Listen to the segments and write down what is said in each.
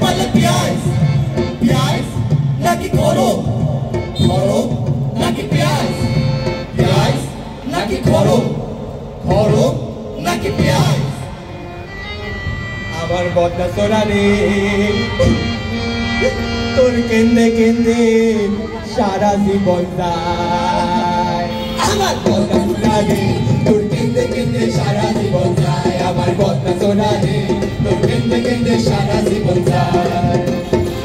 পালে পেঁয়াজ পেঁয়াজ নাকি খড়গ খড়গ নাকি পেঁয়াজ পেঁয়াজ নাকি খড়গ খড়গ নাকি পেঁয়াজ আমার বদনা সোনা রে তোর কেন্দে কেন্দে সারা জীবন যায় আমার বদনা সোনা রে তোর কেন্দে কেন্দে সারা জীবন যায় আমার বদনা সোনা রে তোর কেন্দে কেন্দে সারা জীবন যায়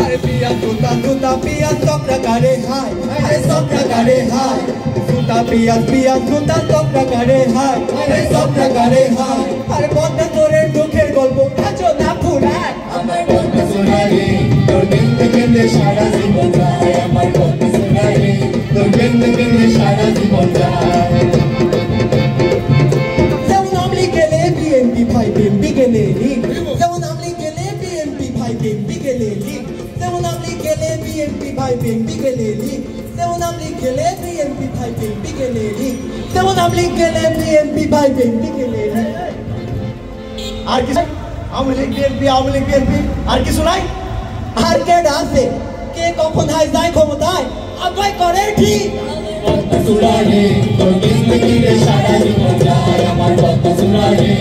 আরে পিয়া সুতা সুতা পিয়া সব প্রকারে হায় আরে সব প্রকারে হায় সুতা পিয়া পিয়া সুতা সব প্রকারে হায় আরে সব প্রকারে হায় আরে বদনা তোরের দুঃখের গল্প আজও না ফুরায় আমার বদনা সোনা রে তোর কেন্দে কেন্দে সারা জীবন যায় আমার বদনা সোনা রে তোর কেন্দে কেন্দে সারা জীবন যায় যেমন আমলি গেলে বিএনপি ভাই বিএনপি গেলে লিগ যেমন আমলি গেলে বিএনপি ভাই বিএনপি গেলে লিগ যেমন আমলি গেলে বিএনপি ভাই বিএনপি গেলে লিগ যেমন আমলি গেলে বিএনপি ভাই বিএনপি গেলে লিগ যেমন আমলি গেলে বিএনপি ভাই বিএনপি গেলে লিগ আর কিছু আওয়ামী লীগ বিএনপি আর কিছু নাই আর কে আছে কে কখন হয় যায় ক্ষমতায় আদায় করে ঠিক বদনা সোনা রে তোর কেন্দে কেন্দে সারা জীবন যায় আমার বদনা সোনা রে